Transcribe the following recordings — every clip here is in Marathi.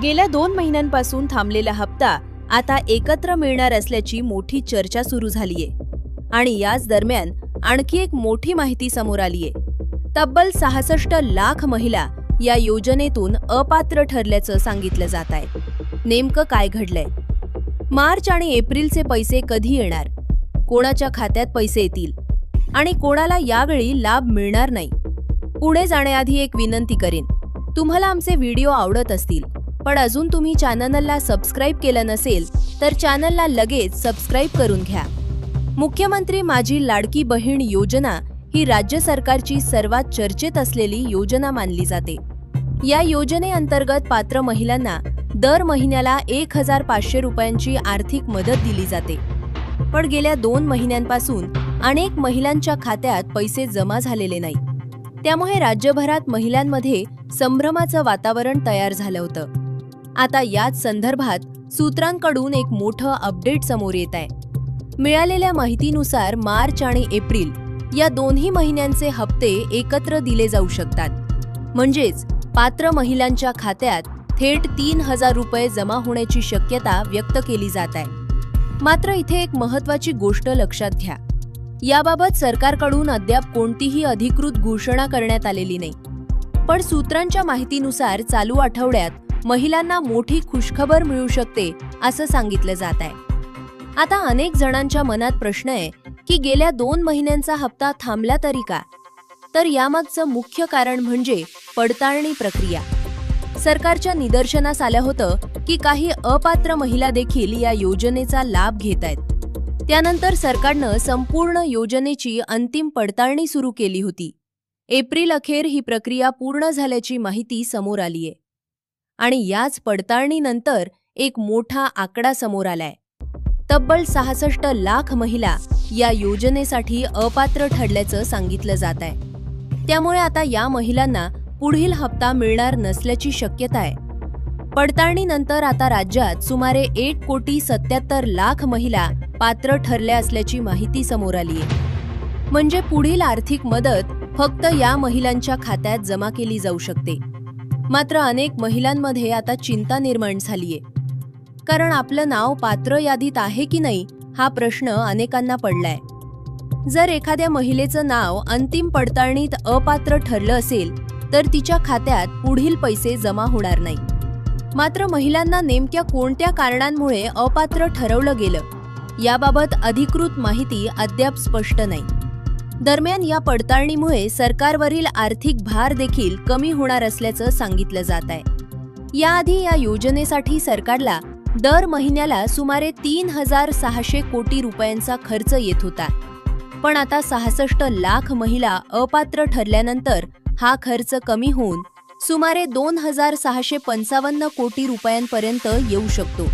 गेल्या 2 महिन्यांपासून थांबलेला हप्ता आता एकत्र मिळणार असल्याची मोठी चर्चा सुरू झालीये आणि याच दरम्यान आणखी एक मोठी माहिती समोर आलीये। तब्बल 66 लाख महिला या योजनेतून अपात्र ठरल्याचं सांगितलं जात आहे। नेमकं काय घडलंय? मार्च आणि एप्रिलचे पैसे कधी येणार? कोणाच्या खात्यात पैसे येतील आणि कोणाला यावेळी लाभ मिळणार नाही? पुढे जाण्याआधी एक विनंती करेन, तुम्हाला आमचे व्हिडिओ आवडत असतील पण अजून तुम्ही चॅनलला सबस्क्राइब केलं नसेल तर चॅनलला लगेच सबस्क्राइब करून घ्या। मुख्यमंत्री माझी लाडकी बहीण योजना ही राज्य सरकारची सर्वात चर्चेत असलेली योजना मानली जाते। या योजनेअंतर्गत पात्र महिलांना दर महिन्याला 1500 रुपयांची आर्थिक मदत दिली जाते। पण गेल्या 2 महिन्यांपासून अनेक महिलांच्या खात्यात पैसे जमा झालेले नाही। त्यामुळे राज्यभरात महिलांमध्ये संभ्रमाचं वातावरण तयार झालं होतं। आता याच संदर्भात सूत्रांकडून एक मोठं अपडेट समोर येत आहे। मिळालेल्या माहितीनुसार मार्च आणि एप्रिल या दोन्ही महिन्यांचे हप्ते एकत्र दिले जाऊ शकतात। म्हणजेच पात्र महिलांच्या खात्यात थेट 3000 रुपये जमा होण्याची शक्यता व्यक्त केली जात आहे। मात्र इथे एक महत्त्वाची गोष्ट लक्षात घ्या, याबाबत सरकारकडून अद्याप कोणतीही अधिकृत घोषणा करण्यात आलेली नाही। पण सूत्रांच्या माहितीनुसार चालू आठवड्यात महिलांना मोठी खुशखबर मिळू शकते असं सांगितलं जात आहे। आता अनेक जणांच्या मनात प्रश्न आहे की गेल्या 2 महिन्यांचा हप्ता थांबला तरी का? तर यामागचं मुख्य कारण म्हणजे पडताळणी प्रक्रिया। सरकारच्या निदर्शनास आलं होतं की काही अपात्र महिला देखील या योजनेचा लाभ घेत आहेत। त्यानंतर सरकारनं संपूर्ण योजनेची अंतिम पडताळणी सुरू केली होती। एप्रिल अखेर ही प्रक्रिया पूर्ण झाल्याची माहिती समोर आलीये आणि याच पडताळणीनंतर एक मोठा आकडा समोर आलाय। तब्बल 66 लाख महिला या योजनेसाठी अपात्र ठरल्याचं सांगितलं जात आहे। त्यामुळे आता या महिलांना पुढील हप्ता मिळणार नसल्याची शक्यता आहे। पडताळणीनंतर आता राज्यात सुमारे 1,77,00,000 महिला पात्र ठरल्या असल्याची माहिती समोर आलीये। म्हणजे पुढील आर्थिक मदत फक्त या महिलांच्या खात्यात जमा केली जाऊ शकते। मात्र अनेक महिलांमध्ये आता चिंता निर्माण झालीये, कारण आपलं नाव पात्र यादीत आहे की नाही हा प्रश्न अनेकांना पडलाय। जर एखाद्या महिलेचं नाव अंतिम पडताळणीत अपात्र ठरलं असेल तर तिच्या खात्यात पुढील पैसे जमा होणार नाही। मात्र महिलांना नेमक्या कोणत्या कारणांमुळे अपात्र ठरवलं गेलं याबाबत अधिकृत माहिती अद्याप स्पष्ट नाही। दरम्यान या पडताळणीमुळे सरकारवरील आर्थिक भार देखील कमी होणार असल्याचं सांगितलं जात आहे। याआधी या योजनेसाठी सरकारला दर महिन्याला सुमारे 3600 कोटी रुपयांचा खर्च येत होता। पण आता 66 लाख महिला अपात्र ठरल्यानंतर हा खर्च कमी होऊन सुमारे 2655 कोटी रुपयांपर्यंत येऊ शकतो।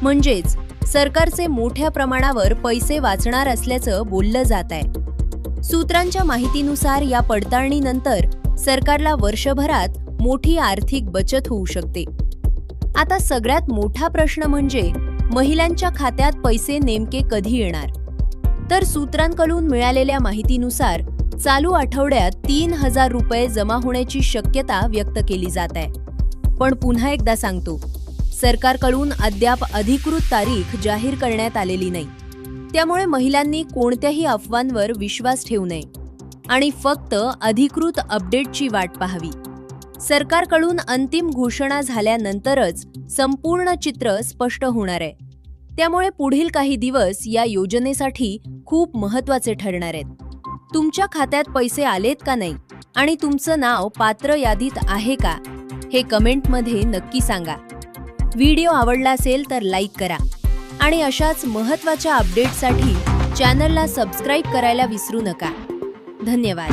म्हणजेच सरकारचे मोठ्या प्रमाणावर पैसे वाचणार असल्याचं बोललं जात आहे। सूत्रांच्या माहितीनुसार या पडताळणीनंतर सरकारला वर्षभरात मोठी आर्थिक बचत होऊ शकते। आता सगळ्यात मोठा प्रश्न म्हणजे महिलांच्या खात्यात पैसे नेमके कधी येणार? तर सूत्रांकडून मिळालेल्या माहितीनुसार चालू आठवड्यात 3000 रुपये जमा होण्याची शक्यता व्यक्त केली जात आहे। पण पुन्हा एकदा सांगतो, सरकारकडून अद्याप अधिकृत तारीख जाहीर करण्यात आलेली नाही। त्यामुळे महिलांनी कोणत्याही अफवांवर विश्वास ठेवू नये आणि फक्त अधिकृत अपडेटची वाट पाहावी। सरकारकडून अंतिम घोषणा झाल्यानंतरच संपूर्ण चित्र स्पष्ट होणार आहे। त्यामुळे पुढील काही दिवस या योजनेसाठी खूप महत्त्वाचे ठरणार आहेत। तुमच्या खात्यात पैसे आलेत का नाही आणि तुमचं नाव पात्र यादीत आहे का हे कमेंटमध्ये नक्की सांगा। व्हिडिओ आवडला असेल तर लाईक करा आणि अशाच महत्त्वाच्या अपडेट्ससाठी चॅनलला सबस्क्राइब करायला विसरू नका। धन्यवाद।